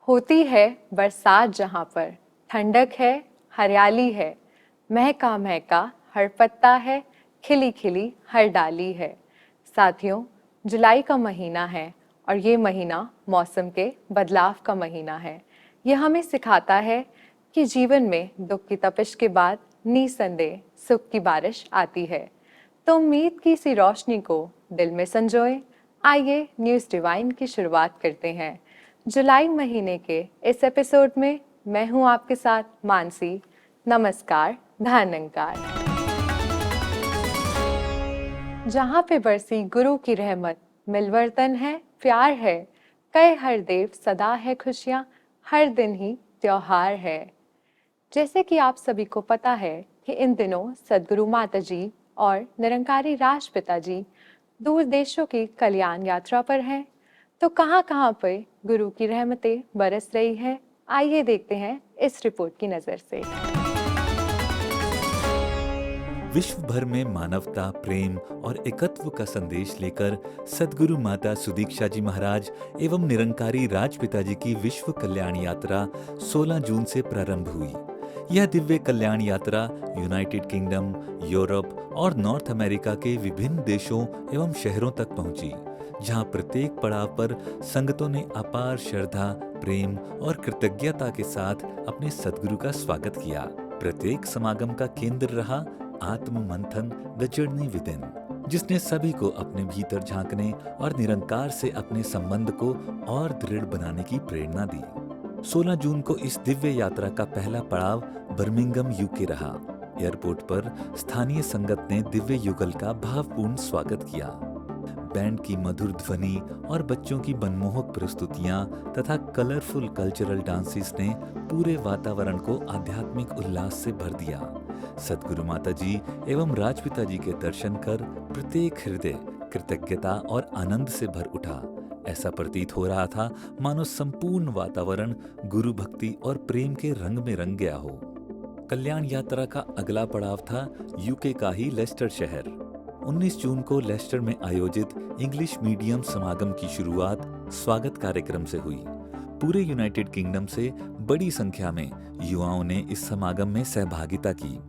होती है बरसात जहाँ पर, ठंडक है, हरियाली है, महका महका हर पत्ता है, खिली खिली हर डाली है। साथियों, जुलाई का महीना है और ये महीना मौसम के बदलाव का महीना है। यह हमें सिखाता है कि जीवन में दुख की तपिश के बाद निसंदेह सुख की बारिश आती है। तो उम्मीद की इसी रोशनी को दिल में संजोए। आइए न्यूज़ डिवाइन की शुरुआत करते हैं। जुलाई महीने के इस एपिसोड में मैं हूं आपके साथ मानसी। नमस्कार, धन्यकार। जहाँ पे बरसी गुरु की रहमत, मिलवर्तन है, प्यार है, कहे हर देव सदा है खुशियाँ, हर दिन ही त्योहार है। जैसे कि आप सभी को पता है कि इन दिनों सदगुरु माता जी और निरंकारी राष्ट्रपिता जी दूर देशों की कल्याण यात्रा पर हैं। तो कहाँ कहाँ पर गुरु की रहमतें बरस रही है, आइए देखते हैं इस रिपोर्ट की नजर से। विश्व भर में मानवता, प्रेम और एकत्व का संदेश लेकर सदगुरु माता सुदीक्षा जी महाराज एवं निरंकारी राजपिता जी की विश्व कल्याण यात्रा 16 जून से प्रारंभ हुई। यह दिव्य कल्याण यात्रा यूनाइटेड किंगडम, यूरोप और नॉर्थ अमेरिका के विभिन्न देशों एवं शहरों तक पहुंची, जहां प्रत्येक पड़ाव पर संगतों ने अपार श्रद्धा, प्रेम और कृतज्ञता के साथ अपने सदगुरु का स्वागत किया। प्रत्येक समागम का केंद्र रहा आत्म मंथन द जर्नी विदिन, जिसने सभी को अपने भीतर झांकने और निरंकार से अपने संबंध को और दृढ़ बनाने की प्रेरणा दी। 16 जून को इस दिव्य यात्रा का पहला पड़ाव बर्मिंघम यूके रहा। एयरपोर्ट पर स्थानीय संगत ने दिव्य युगल का भावपूर्ण स्वागत किया। बैंड की मधुर ध्वनि और बच्चों की मनमोहक प्रस्तुतियां तथा कलरफुल कल्चरल डांसेस ने पूरे वातावरण को आध्यात्मिक उल्लास से भर दिया। सदगुरु माता जी एवं राजपिता जी के दर्शन कर प्रत्येक हृदय कृतज्ञता और आनंद से भर उठा। ऐसा प्रतीत हो रहा था मानो संपूर्ण वातावरण गुरु भक्ति और प्रेम के रंग में रंग गया हो। कल्याण यात्रा का अगला पड़ाव था यूके का ही लेस्टर शहर। 19 जून को लेस्टर में आयोजित इंग्लिश मीडियम समागम की शुरुआत स्वागत कार्यक्रम से हुई। पूरे यूनाइटेड किंगडम से बड़ी संख्या में युवाओं ने इस समागम में सहभागिता की।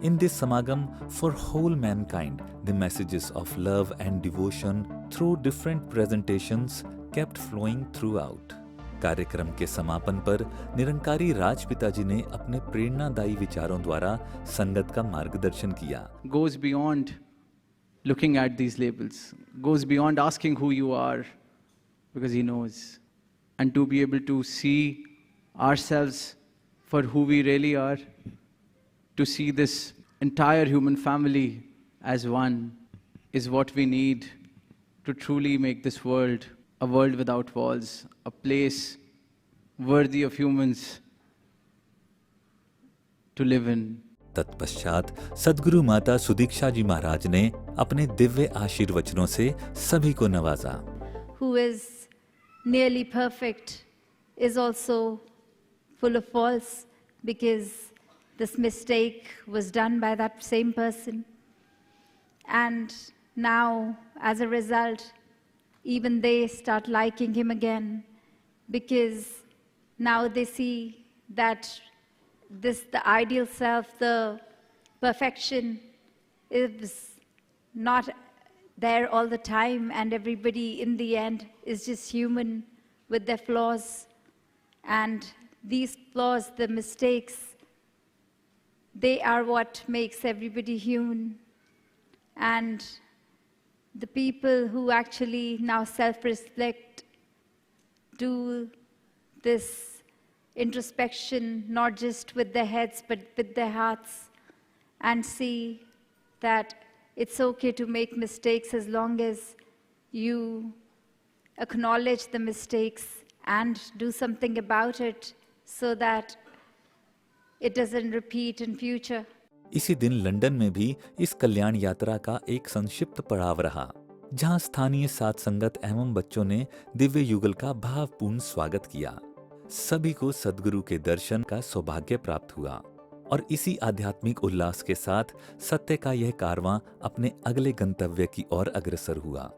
In this samagam, for whole mankind, the messages of love and devotion through different presentations kept flowing throughout. कार्यक्रम के समापन पर निरंकारी राजपिता जी ने अपने प्रेरणादायी विचारों द्वारा संगत का मार्गदर्शन किया। Goes beyond looking at these labels, goes beyond asking who you are, because he knows, and to be able to see ourselves for who we really are, to see this entire human family as one, is what we need to truly make this world a world without walls, a place worthy of humans to live in. तत्पश्चात सदगुरु माता सुदीक्षा जी महाराज ने अपने दिव्य आशीर्वचनों से सभी को नवाजा। Who is nearly perfect is also full of faults, because this mistake was done by that same person. And now, as a result, even they start liking him again, because now they see that the ideal self, the perfection, is not there all the time, and everybody in the end is just human with their flaws. And these flaws, the mistakes, they are what makes everybody human. And the people who actually now self-reflect, do this introspection, not just with their heads but with their hearts, and see that it's okay to make mistakes as long as you acknowledge the mistakes and do something about it so that it doesn't repeat in future. इसी दिन London में भी इस कल्याण यात्रा का एक संक्षिप्त पड़ाव रहा, जहां स्थानीय साध संगत एवं बच्चों ने दिव्य युगल का भावपूर्ण स्वागत किया। सभी को सदगुरु के दर्शन का सौभाग्य प्राप्त हुआ और इसी आध्यात्मिक उल्लास के साथ सत्य का यह कारवां अपने अगले गंतव्य की ओर अग्रसर हुआ।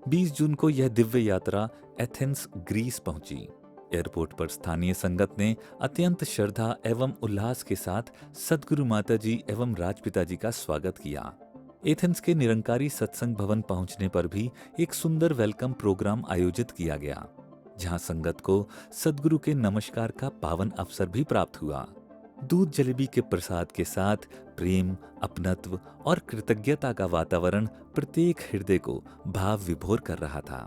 20 जून को यह दिव्य यात्रा एथेंस, ग्रीस पहुंची। एयरपोर्ट पर स्थानीय संगत ने अत्यंत श्रद्धा एवं उल्लास के साथ सद्गुरु माता जी एवं राजपिता जी का स्वागत किया। एथेंस के निरंकारी सत्संग भवन पहुंचने पर भी एक सुंदर वेलकम प्रोग्राम आयोजित किया गया, जहां संगत को सद्गुरु के नमस्कार का पावन अवसर भी प्राप्त हुआ। दूध जलेबी के प्रसाद के साथ प्रेम, अपनत्व और कृतज्ञता का वातावरण प्रत्येक हृदय को भाव विभोर कर रहा था।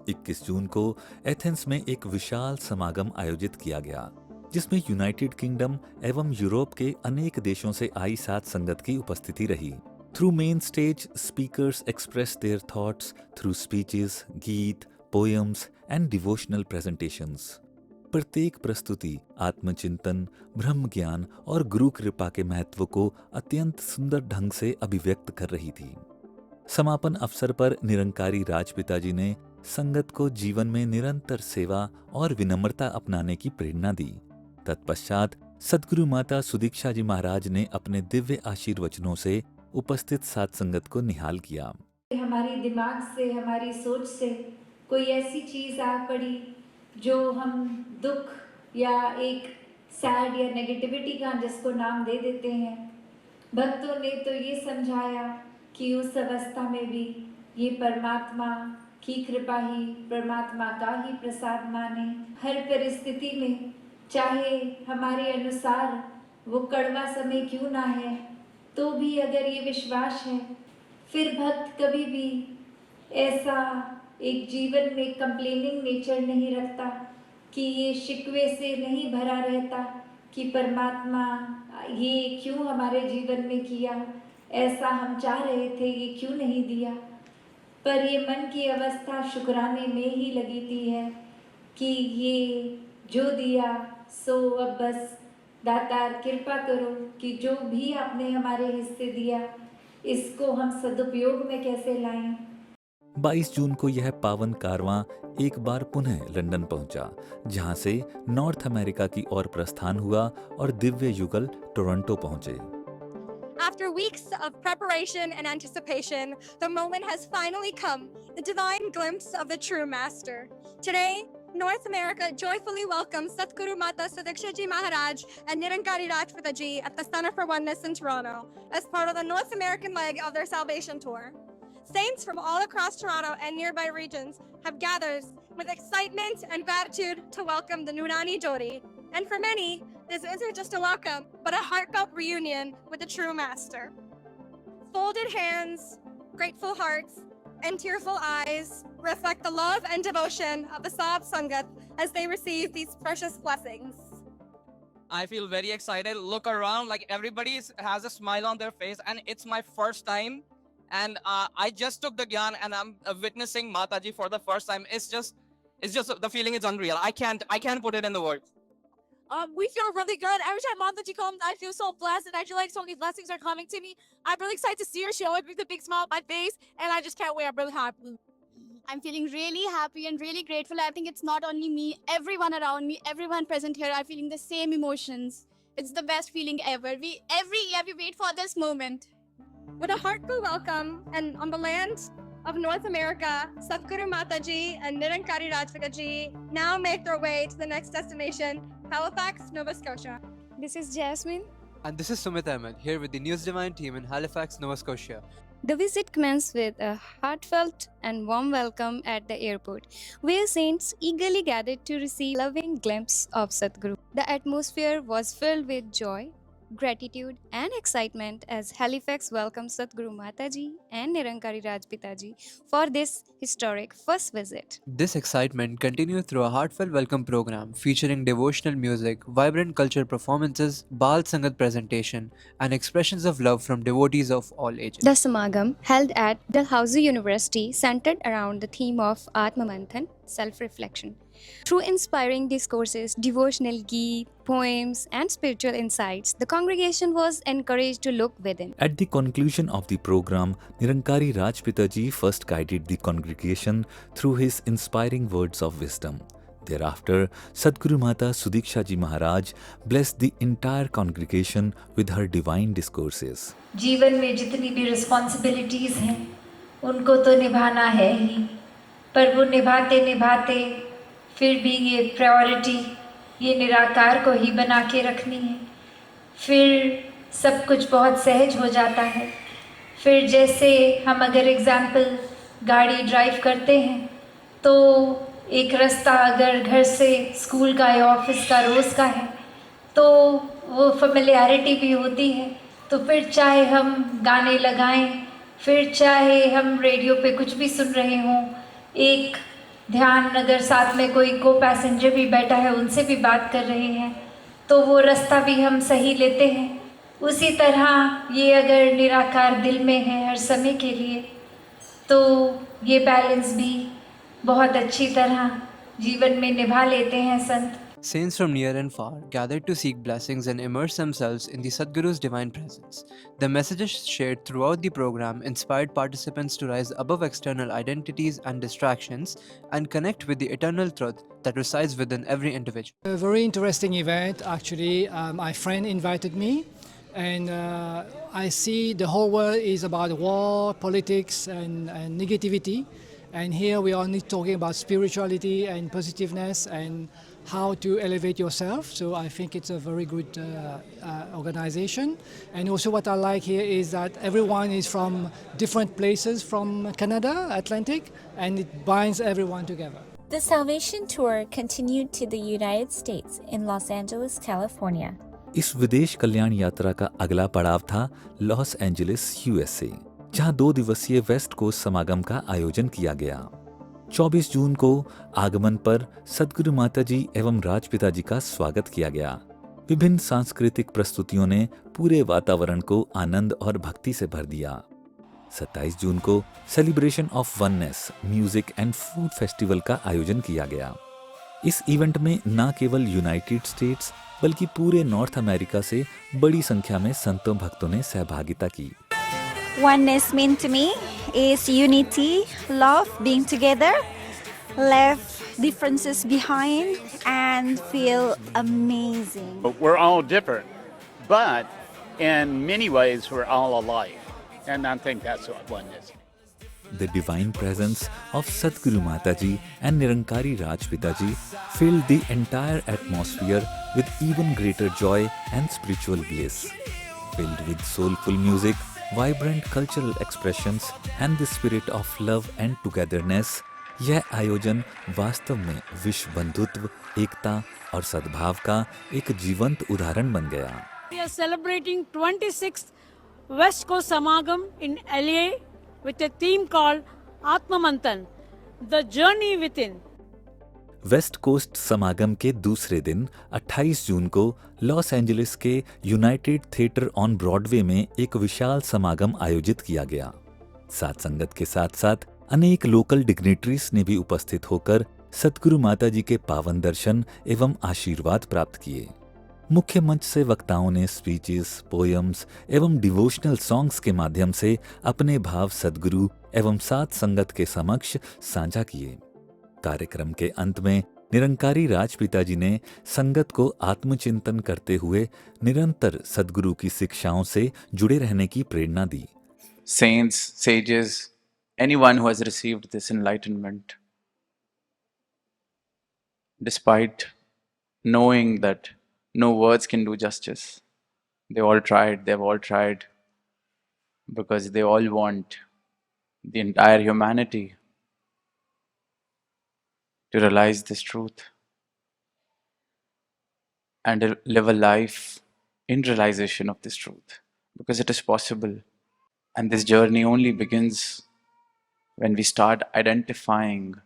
21 जून को एथेंस में एक विशाल समागम आयोजित किया गया, जिसमें यूनाइटेड किंगडम एवं यूरोप के अनेक देशों से आई सात संगत की उपस्थिति रही। Through main stage, speakers express their thoughts through speeches, गीत, पोएम्स एंड डिवोशनल प्रेजेंटेशंस। प्रत्येक प्रस्तुति आत्मचिंतन, ब्रह्म ज्ञान और गुरु कृपा के महत्व को अत्यंत सुंदर ढंग से अभिव्यक्त कर रही थी। समापन अवसर पर निरंकारी राजपिता जी ने संगत को जीवन में निरंतर सेवा और विनम्रता अपनाने की प्रेरणा दी। तत्पश्चात सद्गुरु माता सुदीक्षा जी महाराज ने अपने दिव्य आशीर्वचनों से उपस्थित सात संगत को निहाल किया। हमारी दिमाग से, हमारी सोच से कोई ऐसी चीज़ आ पड़ी जो हम दुख या एक सैड या नेगेटिविटी का जिसको नाम दे देते हैं। भक्तों ने तो ये समझाया कि उस अवस्था में भी ये परमात्मा की कृपा ही, परमात्मा का ही प्रसाद माने। हर परिस्थिति में, चाहे हमारे अनुसार वो कड़वा समय क्यों ना है, तो भी अगर ये विश्वास है, फिर भक्त कभी भी ऐसा एक जीवन में कंप्लेनिंग नेचर नहीं रखता, कि ये शिकवे से नहीं भरा रहता कि परमात्मा ये क्यों हमारे जीवन में किया, ऐसा हम चाह रहे थे, ये क्यों नहीं दिया। पर ये मन की अवस्था शुक्राने में ही लगती है कि ये जो दिया सो अब बस दातार कृपा करो कि जो भी आपने हमारे हिस्से दिया इसको हम सदुपयोग में कैसे लाएं। 22 जून को यह पावन कारवां एक बार पुनः लंदन पहुंचा, जहां से नॉर्थ अमेरिका की ओर प्रस्थान हुआ और दिव्य युगल टोरंटो पहुंचे। After weeks of preparation and anticipation, the moment has finally come, the divine glimpse of the true master. Today, North America joyfully welcomes Satguru Mata Sudiksha Ji Maharaj and Nirankari Rajpita Ji at the Center for Oneness in Toronto as part of the North American leg of their Salvation Tour. Saints from all across Toronto and nearby regions have gathered with excitement and gratitude to welcome the Nurani Jodi. And for many, this isn't just a welcome, but a heartfelt reunion with the true master. Folded hands, grateful hearts, and tearful eyes reflect the love and devotion of the Saab Sangat as they receive these precious blessings. I feel very excited. Look around, like everybody has a smile on their face, and it's my first time. And I just took the Gyan, and I'm witnessing Mataji for the first time. It's just the feeling is unreal. I can't put it in the words. We feel really good. Every time Mataji comes, I feel so blessed, and I feel like so many blessings are coming to me. I'm really excited to see her. She always brings a big smile on my face, and I just can't wait. I'm really happy. I'm feeling really happy and really grateful. I think it's not only me, everyone around me, everyone present here are feeling the same emotions. It's the best feeling ever. Every year we wait for this moment. With a heartfelt welcome, and on the land of North America, Satguru Mataji and Nirankari Rajpita Ji now make their way to the next destination, Halifax, Nova Scotia. This is Jasmine. And this is Sumit Ahmed, here with the News Divine team in Halifax, Nova Scotia. The visit commenced with a heartfelt and warm welcome at the airport, where saints eagerly gathered to receive a loving glimpse of Sadhguru. The atmosphere was filled with joy, gratitude and excitement as Halifax welcomed Sadhguru Mataji and Nirankari Rajpita Ji for this historic first visit. This excitement continued through a heartfelt welcome program featuring devotional music, vibrant cultural performances, Bal Sangat presentation, and expressions of love from devotees of all ages. The Samagam, held at Dalhousie University, centered around the theme of Atma Manthan, self-reflection. Through inspiring discourses, devotional geet, poems, and spiritual insights, the congregation was encouraged to look within. At the conclusion of the program, Nirankari Rajpita Ji first guided the congregation through his inspiring words of wisdom. Thereafter, Sadguru Mata Sudiksha Ji Maharaj blessed the entire congregation with her divine discourses. जीवन में जितनी भी responsibilities हैं उनको तो निभाना है ही, पर वो निभाते निभाते फिर भी ये प्रायोरिटी ये निराकार को ही बना के रखनी है। फिर सब कुछ बहुत सहज हो जाता है। फिर जैसे हम अगर एग्जाम्पल गाड़ी ड्राइव करते हैं तो एक रास्ता अगर घर से स्कूल का या ऑफिस का रोज़ का है तो वो फेमिलियरिटी भी होती है। तो फिर चाहे हम गाने लगाएं, फिर चाहे हम रेडियो पे कुछ भी सुन रहे हों, एक ध्यान अगर साथ में कोई को पैसेंजर भी बैठा है उनसे भी बात कर रहे हैं तो वो रास्ता भी हम सही लेते हैं। उसी तरह ये अगर निराकार दिल में है हर समय के लिए तो ये बैलेंस भी बहुत अच्छी तरह जीवन में निभा लेते हैं संत। Saints from near and far gathered to seek blessings and immerse themselves in the Sadguru's divine presence. The messages shared throughout the program inspired participants to rise above external identities and distractions and connect with the eternal truth that resides within every individual. A very interesting event, actually. My friend invited me, and I see the whole world is about war, politics, and negativity. And here we are only talking about spirituality and positiveness and how to elevate yourself. So I think it's a very good organization. And also what I like here is that everyone is from different places from Canada, Atlantic, and it binds everyone together. The Salvation Tour continued to the United States in Los Angeles, California. इस विदेश कल्याण यात्रा का अगला पड़ाव था Los Angeles, USA, जहां 2 दिवसीय waste coast समागम का आयोजन किया गया। 24 जून को आगमन पर सद्गुरु माताजी एवं राजपिता जी का स्वागत किया गया। विभिन्न सांस्कृतिक प्रस्तुतियों ने पूरे वातावरण को आनंद और भक्ति से भर दिया। 27 जून को celebration of oneness music and food festival का आयोजन किया गया। इस इवेंट में न केवल यूनाइटेड स्टेट्स बल्कि पूरे नॉर्थ अमेरिका से बड़ी संख्या में संतों भक्तों ने सहभागिता की। Oneness mean to me is unity, love, being together, leave differences behind and feel amazing. We're all different, but in many ways we're all alike, and I think that's what oneness is. The divine presence of Sadguru Mataji and Nirankari Rajpitaji filled the entire atmosphere with even greater joy and spiritual bliss. Filled with soulful music, vibrant cultural expressions and the spirit of love and togetherness, यह आयोजन वास्तव में विश्व बंधुत्व, एकता और सद्भाव का एक जीवंत उदाहरण बन गया। We are celebrating 26th West Coast Samagam in LA with a theme called Atma Manthan, The Journey Within. West coast समागम के दूसरे दिन 28 जून को लॉस एंजलिस के यूनाइटेड थिएटर ऑन ब्रॉडवे में एक विशाल समागम आयोजित किया गया। साथ संगत के साथ साथ अनेक लोकल डिग्निटरीज ने भी उपस्थित होकर सद्गुरु माताजी के पावन दर्शन एवं आशीर्वाद प्राप्त किए। मुख्य मंच से वक्ताओं ने स्पीचेस, पोयम्स एवं डिवोशनल सॉन्ग्स के माध्यम से अपने भाव सद्गुरु एवं साथ संगत के समक्ष साझा किए। कार्यक्रम के अंत में निरंकारी राजपिता जी ने संगत को आत्मचिंतन करते हुए निरंतर सद्गुरु की शिक्षाओं से जुड़े रहने की प्रेरणा दी। Saints, sages, anyone who has received this enlightenment, despite knowing that no words can do justice, they've all tried, because they all want the entire humanity to realize this truth and live a life in realization of this truth, because it is possible. And this journey only begins when we start identifying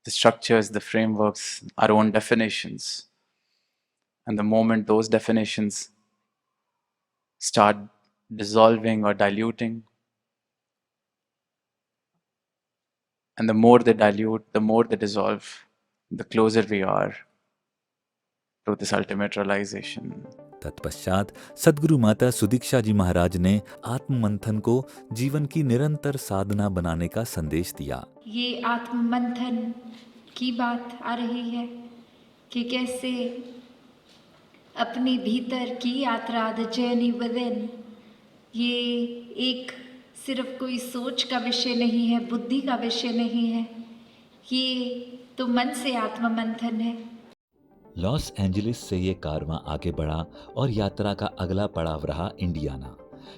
the structures, the frameworks, our own definitions. And the moment those definitions start dissolving or diluting, and the more they dilute, the more they dissolve, the closer we are to this ultimate realization. तत्पश्चात सद्गुरु माता सुदीक्षा जी महाराज ने आत्म मंथन को जीवन की निरंतर साधना बनाने का संदेश दिया। ये आत्म मंथन की बात आ रही है कि कैसे अपने भीतर की यात्रा, द जर्नी विदिन, ये एक सिर्फ कोई सोच का विषय नहीं है, बुद्धि का विषय नहीं है। ये तो मन से आत्ममंथन है। लॉस एंजलिस से ये कारवां आगे बढ़ा और यात्रा का अगला पड़ाव रहा इंडियाना।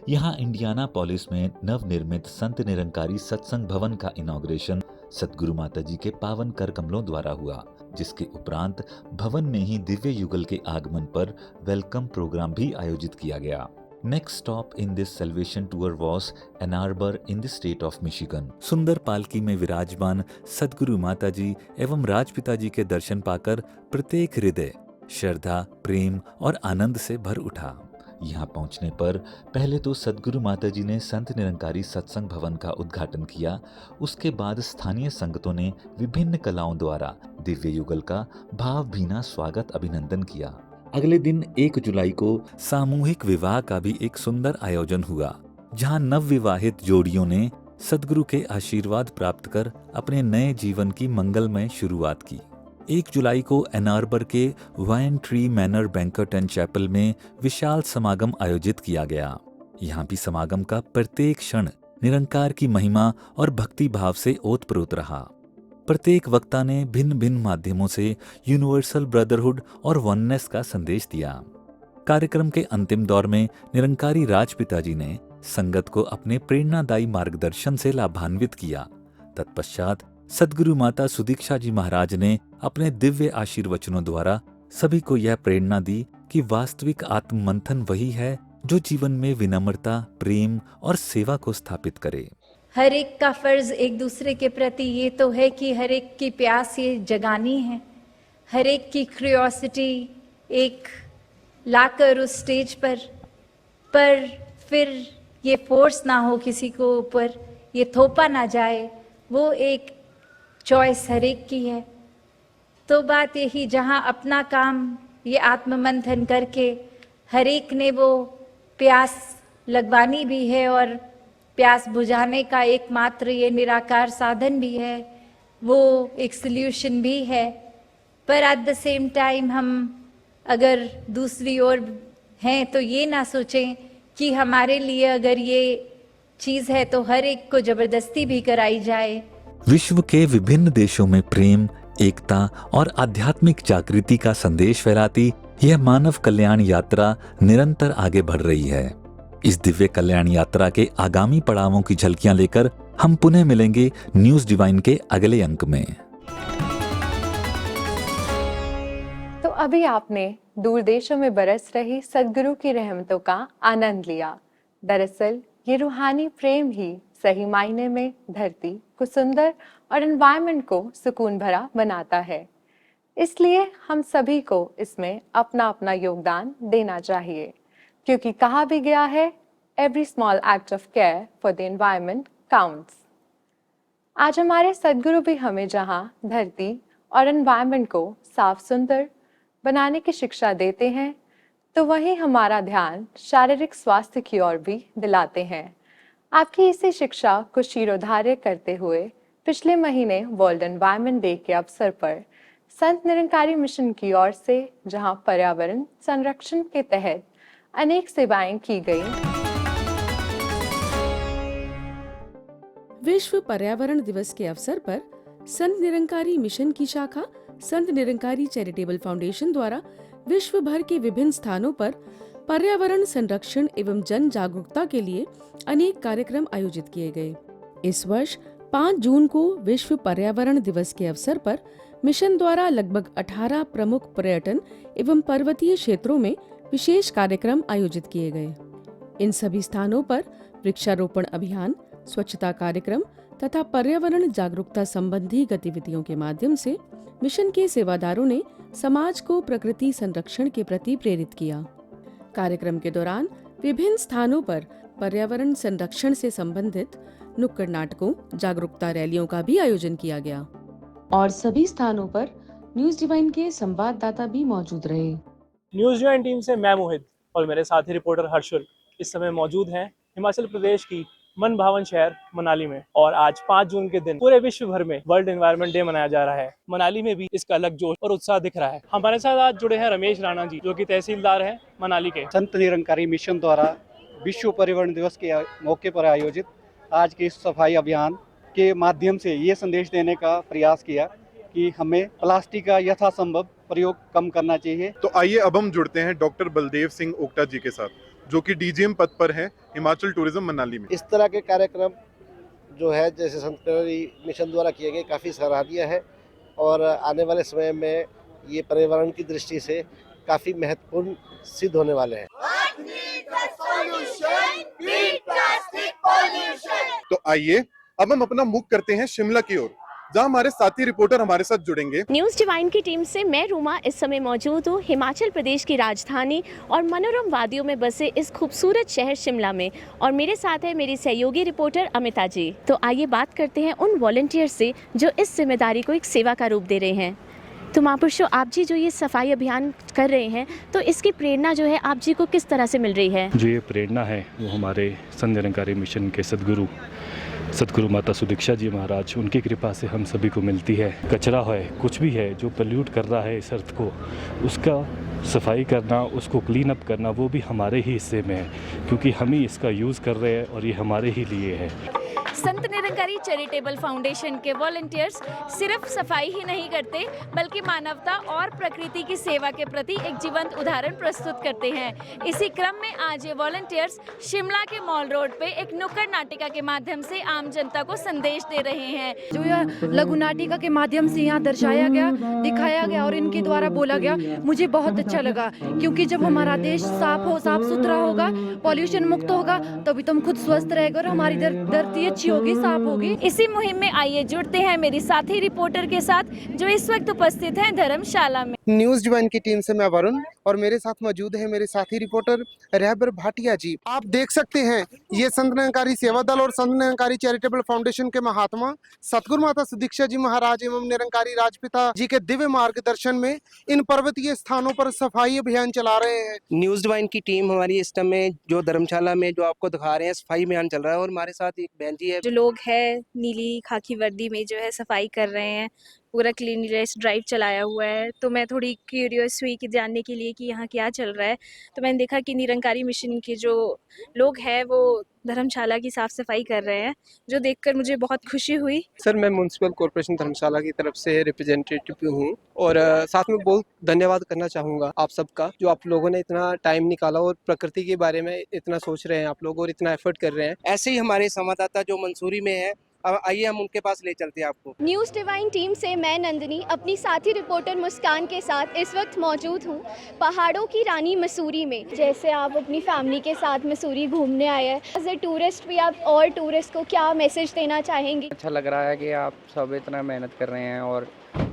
यहाँ इंडियाना पॉलिस में नवनिर्मित संत निरंकारी सत्संग भवन का इनॉग्रेशन सद्गुरु माताजी के पावन कर कमलों द्वारा हुआ, जिसके उपरांत भवन में ही दिव्य युगल के आगमन पर वेलकम प्रोग्राम भी आयोजित किया गया। Next stop in this celebration tour was an arbor in the state of Michigan. सुंदर पालकी में विराजमान सद्गुरु माताजी एवं राजपिताजी के दर्शन पाकर प्रत्येक हृदय श्रद्धा, प्रेम और आनंद से भर उठा। यहाँ पहुँचने पर पहले तो सद्गुरु माताजी ने संत निरंकारी सत्संग भवन का उद्घाटन किया। उसके बाद स्थानीय संगतों ने विभिन्न कलाओं द्वारा दिव्य युगल का भावभीना स्वागत अभिनंदन किया। अगले दिन 1 जुलाई को सामूहिक विवाह का भी एक सुंदर आयोजन हुआ, जहां नवविवाहित जोड़ियों ने सद्गुरु के आशीर्वाद प्राप्त कर अपने नए जीवन की मंगलमय शुरुआत की। 1 जुलाई को एन आर्बर के wine tree manor banquet and chapel में विशाल समागम आयोजित किया गया। यहाँ भी समागम का प्रत्येक क्षण निरंकार की महिमा और भक्ति भाव से ओतप्रोत रहा। प्रत्येक वक्ता ने भिन्न भिन्न माध्यमों से यूनिवर्सल ब्रदरहुड और वननेस का संदेश दिया। कार्यक्रम के अंतिम दौर में निरंकारी राजपिताजी ने संगत को अपने प्रेरणादायी मार्गदर्शन से लाभान्वित किया। तत्पश्चात सद्गुरु माता सुदीक्षा जी महाराज ने अपने दिव्य आशीर्वचनों द्वारा सभी को यह प्रेरणा दी कि वास्तविक आत्ममंथन वही है जो जीवन में विनम्रता, प्रेम और सेवा को स्थापित करे। हर एक का फर्ज एक दूसरे के प्रति ये तो है कि हर एक की प्यास ये जगानी है, हर एक की क्यूरियोसिटी एक लाकर उस स्टेज पर फिर ये फोर्स ना हो किसी को ऊपर, ये थोपा ना जाए, वो एक चॉइस हर एक की है। तो बात यही, जहाँ अपना काम ये आत्ममंथन करके हर एक ने वो प्यास लगवानी भी है और प्यास बुझाने का एकमात्र ये निराकार साधन भी है, वो एक सल्यूशन भी है। पर एट द सेम टाइम हम अगर दूसरी ओर हैं तो ये ना सोचें कि हमारे लिए अगर ये चीज़ है तो हर एक को जबरदस्ती भी कराई जाए। विश्व के विभिन्न देशों में प्रेम, एकता और आध्यात्मिक जागृति का संदेश फैलाती यह मानव कल्याण यात्रा निरंतर आगे बढ़ रही है। इस दिव्य कल्याण यात्रा के आगामी पड़ावों की झलकियां लेकर हम पुनः मिलेंगे न्यूज़ डिवाइन के अगले अंक में। तो अभी आपने दूर देशों में बरस रही सद्गुरु की रहमतों का आनंद लिया। दरअसल ये रूहानी प्रेम ही सही मायने में धरती को सुंदर और एनवायरनमेंट को सुकून भरा बनाता है। इसलिए हम सभी को इसमें अपना अपना योगदान देना चाहिए, क्योंकि कहा भी गया है, every small act of care for the environment counts. आज हमारे सद्गुरु भी हमें जहां धरती और एनवायरनमेंट को साफ सुंदर बनाने की शिक्षा देते हैं, तो वहीं हमारा ध्यान शारीरिक स्वास्थ्य की ओर भी दिलाते हैं। आपकी इसी शिक्षा को शिरोधार्य करते हुए पिछले महीने वर्ल्ड एनवायरनमेंट डे के अवसर पर संत निरंकारी मिशन की ओर से जहां पर्यावरण संरक्षण के तहत अनेक सेवाएं की गई। विश्व पर्यावरण दिवस के अवसर पर संत निरंकारी मिशन की शाखा संत निरंकारी चैरिटेबल फाउंडेशन द्वारा विश्व भर के विभिन्न स्थानों पर पर्यावरण संरक्षण एवं जन जागरूकता के लिए अनेक कार्यक्रम आयोजित किए गए। इस वर्ष 5 जून को विश्व पर्यावरण दिवस के अवसर पर मिशन द्वारा लगभग 18 प्रमुख पर्यटन एवं पर्वतीय क्षेत्रों में विशेष कार्यक्रम आयोजित किए गए। इन सभी स्थानों पर वृक्षारोपण अभियान, स्वच्छता कार्यक्रम तथा पर्यावरण जागरूकता संबंधी गतिविधियों के माध्यम से मिशन के सेवादारों ने समाज को प्रकृति संरक्षण के प्रति प्रेरित किया। कार्यक्रम के दौरान विभिन्न स्थानों पर पर्यावरण संरक्षण से संबंधित नुक्कड़ नाटकों, जागरूकता रैलियों का भी आयोजन किया गया और सभी स्थानों पर न्यूज़ डिवाइन के संवाददाता भी मौजूद रहे। न्यूज़ डिवाइन टीम से मैं मोहित और मेरे साथी रिपोर्टर हर्षुल इस समय मौजूद हैं हिमाचल प्रदेश की मन भावन शहर मनाली में। और आज 5 जून के दिन पूरे विश्व भर में वर्ल्ड एनवायरनमेंट डे मनाया जा रहा है। मनाली में भी इसका अलग जोश और उत्साह दिख रहा है। हमारे साथ आज जुड़े हैं रमेश राणा जी, जो कि तहसीलदार हैं मनाली के। संत निरंकारी मिशन द्वारा विश्व पर्यावरण दिवस के मौके पर आयोजित आज की सफाई अभियान के माध्यम से ये संदेश देने का प्रयास किया कि हमें प्लास्टिक का यथासंभव प्रयोग कम करना चाहिए। तो आइए अब हम जुड़ते हैं डॉक्टर बलदेव सिंह ओक्टा जी के साथ, जो कि डीजीएम पद पर हैं हिमाचल टूरिज्म मनाली में। इस तरह के कार्यक्रम जो है जैसे संत निरंकारी मिशन द्वारा किए गए काफ़ी सराहनीय है और आने वाले समय में ये पर्यावरण की दृष्टि से काफ़ी महत्वपूर्ण सिद्ध होने वाले हैं। तो आइए अब हम अपना मुख करते हैं शिमला की ओर, जहां हमारे साथी रिपोर्टर हमारे साथ जुड़ेंगे। न्यूज़ डिवाइन की टीम से मैं रूमा इस समय मौजूद हूँ हिमाचल प्रदेश की राजधानी और मनोरम वादियों में बसे इस खूबसूरत शहर शिमला में, और मेरे साथ है मेरी सहयोगी रिपोर्टर अमिता जी। तो आइए बात करते हैं उन वॉलंटियर से जो इस जिम्मेदारी को एक सेवा का रूप दे रहे हैं। तो महापुरुषों, आप जी जो ये सफाई अभियान कर रहे हैं, तो इसकी प्रेरणा जो है आप जी को किस तरह से मिल रही है? जो ये प्रेरणा है वो हमारे संत निरंकारी मिशन के सदगुरु माता सुदीक्षा जी महाराज, उनकी कृपा से हम सभी को मिलती है। कचरा है, कुछ भी है जो पोल्यूट कर रहा है इस अर्थ को, उसका सफाई करना, उसको क्लीन अप करना, वो भी हमारे ही हिस्से में है, क्योंकि हम ही इसका यूज़ कर रहे हैं और ये हमारे ही लिए है। संत निरंकारी चैरिटेबल फाउंडेशन के वॉलंटियर्स सिर्फ सफाई ही नहीं करते, बल्कि मानवता और प्रकृति की सेवा के प्रति एक जीवंत उदाहरण प्रस्तुत करते हैं। इसी क्रम में आज ये वॉलंटियर्स शिमला के मॉल रोड पे एक नुक्कड़ नाटिका के माध्यम से आम जनता को संदेश दे रहे हैं। जो यह लघु नाटिका के माध्यम से यहाँ दर्शाया गया, दिखाया गया और इनके द्वारा बोला गया, मुझे बहुत अच्छा लगा, क्योंकि जब हमारा देश साफ सुथरा होगा, पॉल्यूशन मुक्त होगा, तभी तो हम खुद स्वस्थ रहेगा और हमारी धरती अच्छी होगी, साफ होगी। इसी मुहिम में आइए जुड़ते हैं मेरी साथी रिपोर्टर के साथ जो इस वक्त उपस्थित हैं धर्मशाला में। न्यूज़ डिवाइन की टीम से मैं वरुण और मेरे साथ मौजूद है मेरे साथी रिपोर्टर रहबर भाटिया जी। आप देख सकते हैं ये संत निरंकारी सेवा दल और संत निरंकारी चैरिटेबल फाउंडेशन के महात्मा सतगुरु माता सुदीक्षा जी महाराज एवं निरंकारी राजपिता जी के दिव्य मार्गदर्शन में इन पर्वतीय स्थानों पर सफाई अभियान चला रहे हैं। न्यूज़ डिवाइन की टीम हमारी इस टाइम में जो धर्मशाला में जो आपको दिखा रहे हैं सफाई अभियान चल रहा है, और हमारे साथ एक बहन जी है। जो लोग हैं नीली खाकी वर्दी में जो है सफाई कर रहे हैं, पूरा क्लीनलीनेस ड्राइव चलाया हुआ है। तो मैं थोड़ी क्यूरियस हुई कि जानने के लिए कि यहाँ क्या चल रहा है। तो मैंने देखा कि निरंकारी मिशन के जो लोग हैं वो धर्मशाला की साफ सफाई कर रहे हैं, जो देखकर मुझे बहुत खुशी हुई। सर, मैं म्युनिसिपल कॉर्पोरेशन धर्मशाला की तरफ से रिप्रेजेंटेटिव हूँ और साथ में बहुत धन्यवाद करना चाहूँगा आप सबका, जो आप लोगों ने इतना टाइम निकाला और प्रकृति के बारे में इतना सोच रहे हैं आप लोग और इतना एफर्ट कर रहे हैं। ऐसे ही हमारे संवाददाता जो मंसूरी में है, अब आइए हम उनके पास ले चलते हैं आपको। न्यूज़ डिवाइन टीम से मैं नंदिनी अपनी साथी रिपोर्टर मुस्कान के साथ इस वक्त मौजूद हूँ पहाड़ों की रानी मसूरी में। जैसे आप अपनी फैमिली के साथ मसूरी घूमने आए हैं, एज ए टूरिस्ट भी आप और टूरिस्ट को क्या मैसेज देना चाहेंगे? अच्छा लग रहा है कि आप सब इतना मेहनत कर रहे हैं और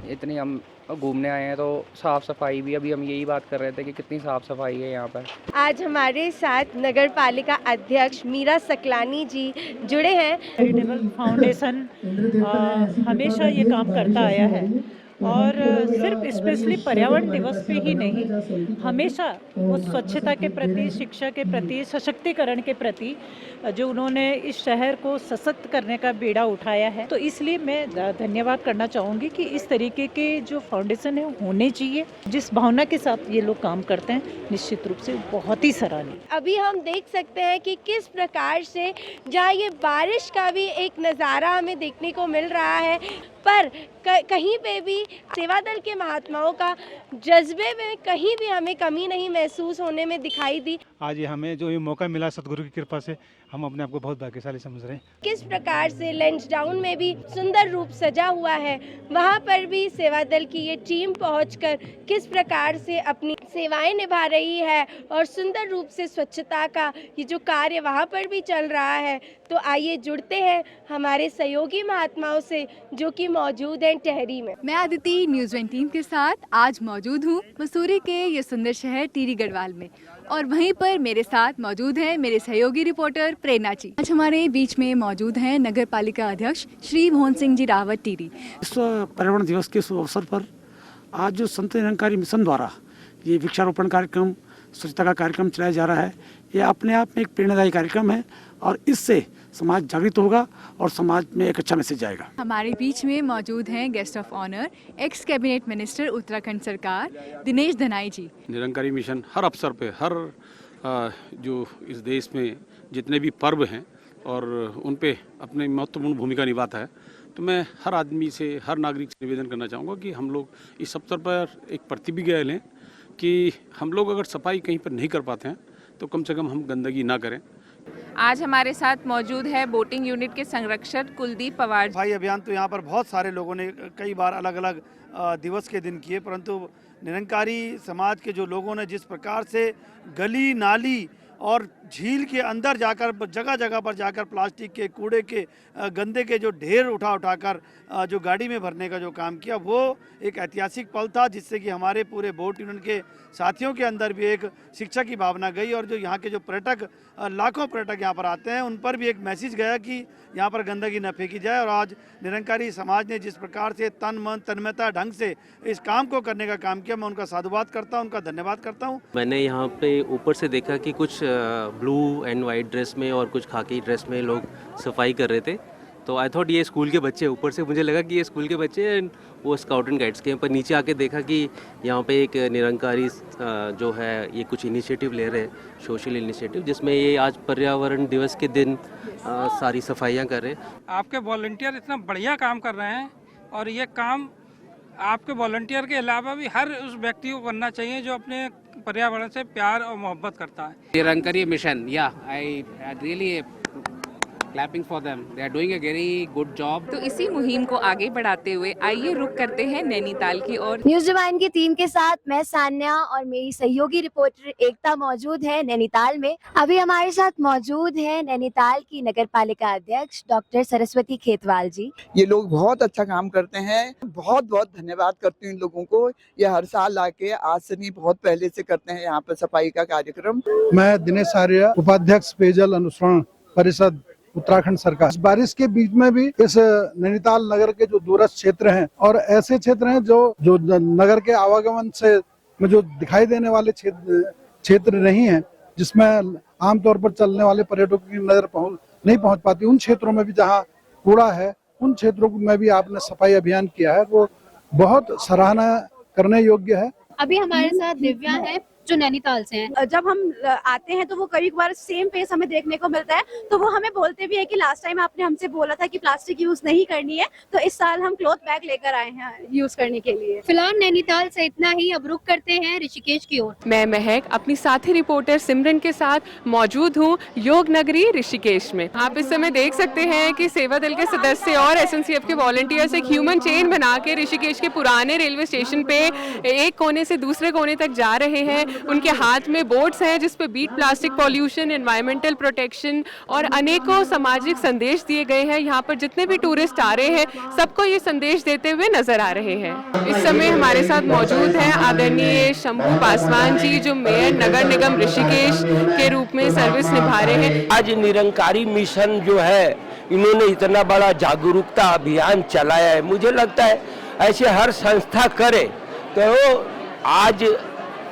इतनी हम घूमने आए हैं, तो साफ़ सफाई भी, अभी हम यही बात कर रहे थे कि कितनी साफ़ सफाई है यहाँ पर। आज हमारे साथ नगर पालिका अध्यक्ष मीरा सकलानी जी जुड़े हैं। चैरिटेबल फाउंडेशन हमेशा ये काम करता आया है और सिर्फ स्पेशली पर्यावरण दिवस पे ही नहीं, हमेशा वो स्वच्छता के प्रति, शिक्षा के प्रति, सशक्तिकरण के प्रति जो उन्होंने इस शहर को सशक्त करने का बीड़ा उठाया है। तो इसलिए मैं धन्यवाद करना चाहूँगी कि इस तरीके के जो फाउंडेशन है होने चाहिए। जिस भावना के साथ ये लोग काम करते हैं, निश्चित रूप से बहुत ही सराहनीय। अभी हम देख सकते हैं कि किस प्रकार से जहाँ ये बारिश का भी एक नज़ारा हमें देखने को मिल रहा है, पर कहीं पे भी सेवा दल के महात्माओं का जज्बे में कहीं भी हमें कमी नहीं महसूस होने में दिखाई दी। आज ये हमें जो ये मौका मिला सतगुरु की कृपा से, हम अपने आप को बहुत भाग्यशाली समझ रहे हैं। किस प्रकार से लंच डाउन में भी सुंदर रूप सजा हुआ है, वहाँ पर भी सेवा दल की ये टीम पहुंचकर किस प्रकार से अपनी सेवाएं निभा रही है और सुंदर रूप से स्वच्छता का ये जो कार्य वहाँ पर भी चल रहा है। तो आइए जुड़ते हैं हमारे सहयोगी महात्माओं से जो कि मौजूद हैं टहरी में। मैं आदिति न्यूज़ 1 टीम के साथ आज मौजूद हूँ मसूरी के ये सुंदर शहर टिहरी गढ़वाल में, और वहीं पर मेरे साथ मौजूद हैं मेरे सहयोगी रिपोर्टर प्रेरणा जी। आज हमारे बीच में मौजूद हैं नगर पालिका अध्यक्ष श्री मोहन सिंह जी रावत टिहरी। विश्व पर्यावरण दिवस के अवसर पर आज जो संत निरंकारी मिशन द्वारा ये वृक्षारोपण कार्यक्रम, स्वच्छता का कार्यक्रम चलाया जा रहा है, ये अपने आप में एक प्रेरणादायी कार्यक्रम है और इससे समाज जागृत होगा और समाज में एक अच्छा मैसेज जाएगा। हमारे बीच में मौजूद हैं guest of honour ex cabinet minister Uttarakhand सरकार दिनेश धनाई जी। निरंकारी मिशन हर अवसर पे, हर जो इस देश में जितने भी पर्व हैं और उन पे अपनी महत्वपूर्ण भूमिका निभाता है। तो मैं हर आदमी से, हर नागरिक से निवेदन करना चाहूँगा कि हम लोग इस अवसर पर एक प्रतिज्ञा लें कि हम लोग अगर सफाई कहीं पर नहीं कर पाते हैं तो कम से कम हम गंदगी ना करें। आज हमारे साथ मौजूद है बोटिंग यूनिट के संरक्षक कुलदीप पवार। सफाई अभियान तो यहाँ पर बहुत सारे लोगों ने कई बार अलग अलग दिवस के दिन किए, परंतु निरंकारी समाज के जो लोगों ने जिस प्रकार से गली नाली और झील के अंदर जाकर जगह जगह पर जाकर प्लास्टिक के कूड़े के गंदे के जो ढेर उठाकर जो गाड़ी में भरने का जो काम किया, वो एक ऐतिहासिक पल था जिससे कि हमारे पूरे बोट यूनियन के साथियों के अंदर भी एक शिक्षा की भावना गई और जो यहाँ के जो पर्यटक, लाखों पर्यटक यहाँ पर आते हैं, उन पर भी एक मैसेज गया कि यहाँ पर गंदगी न फेंकी जाए। और आज निरंकारी समाज ने जिस प्रकार से तन मन तन्मयता ढंग से इस काम को करने का काम किया, मैं उनका साधुवाद करता हूँ, उनका धन्यवाद करता हूँ। मैंने यहाँ पे ऊपर से देखा कि कुछ ब्लू एंड वाइट ड्रेस में और कुछ खाकी ड्रेस में लोग सफाई कर रहे थे, तो आई थॉट ये स्कूल के बच्चे, ऊपर से मुझे लगा कि ये स्कूल के बच्चे एंड वो स्काउट एंड गाइड्स के, पर नीचे आके देखा कि यहाँ पे एक निरंकारी जो है ये कुछ इनिशिएटिव ले रहे हैं, सोशल इनिशिएटिव, जिसमें ये आज पर्यावरण दिवस के दिन सारी सफाइयाँ कर रहे हैं। आपके वॉलंटियर इतना बढ़िया काम कर रहे हैं और ये काम आपके वॉलंटियर के अलावा भी हर उस व्यक्ति को करना चाहिए जो अपने पर्यावरण से प्यार और मोहब्बत करता है। निरंकारी मिशन, या I really clapping for them. They are doing a very good job. तो इसी मुहिम को आगे बढ़ाते हुए आइए रुक करते हैं नैनीताल की ओर। न्यूज डिवाइन की टीम के साथ मैं सान्या और मेरी सहयोगी रिपोर्टर एकता मौजूद है नैनीताल में। अभी हमारे साथ मौजूद है नैनीताल की नगर पालिका अध्यक्ष डॉक्टर सरस्वती खेतवाल जी। ये लोग बहुत अच्छा काम करते हैं, बहुत बहुत धन्यवाद करती हूँ इन लोगों को। ये हर साल आके आज से नहीं, बहुत पहले से करते हैं यहाँ पर सफाई का कार्यक्रम। मैं दिनेश आर्य, उपाध्यक्ष पेयजल अनुसरण परिषद उत्तराखंड सरकार। इस बारिश के बीच में भी इस नैनीताल नगर के जो दूरस्थ क्षेत्र हैं और ऐसे क्षेत्र हैं जो नगर के आवागमन से में जो दिखाई देने वाले क्षेत्र नहीं है, जिसमें आमतौर पर चलने वाले पर्यटकों की नजर नहीं पहुंच पाती, उन क्षेत्रों में भी जहां कूड़ा है, उन क्षेत्रों में भी आपने सफाई अभियान किया है, वो बहुत सराहना करने योग्य है। अभी हमारे साथ दिव्या है जो नैनीताल से हैं। जब हम आते हैं तो वो कई बार सेम फेस हमें देखने को मिलता है, तो वो हमें बोलते भी है कि लास्ट टाइम आपने हमसे बोला था कि प्लास्टिक यूज नहीं करनी है, तो इस साल हम क्लॉथ बैग लेकर आए हैं यूज करने के लिए। फिलहाल नैनीताल से इतना ही, अब रुक करते हैं ऋषिकेश की ओर। मैं महक अपनी साथी रिपोर्टर सिमरन के साथ मौजूद हूँ योग नगरी ऋषिकेश में। आप इस समय देख सकते हैं कि सेवा दल के सदस्य और SNCF के वॉलंटियर्स एक ह्यूमन चेन बना के ऋषिकेश के पुराने रेलवे स्टेशन पे एक कोने से दूसरे कोने तक जा रहे हैं। उनके हाथ में बोर्ड्स हैं जिस पे beat plastic pollution, environmental protection और अनेकों सामाजिक संदेश दिए गए हैं। यहाँ पर जितने भी टूरिस्ट आ रहे हैं सबको ये संदेश देते हुए नजर आ रहे हैं। इस समय हमारे साथ मौजूद हैं आदरणीय शंभू पासवान जी, जो मेयर नगर निगम ऋषिकेश के रूप में सर्विस निभा रहे हैं। आज निरंकारी मिशन जो है, इन्होंने इतना बड़ा जागरूकता अभियान चलाया है, मुझे लगता है ऐसे हर संस्था करे तो आज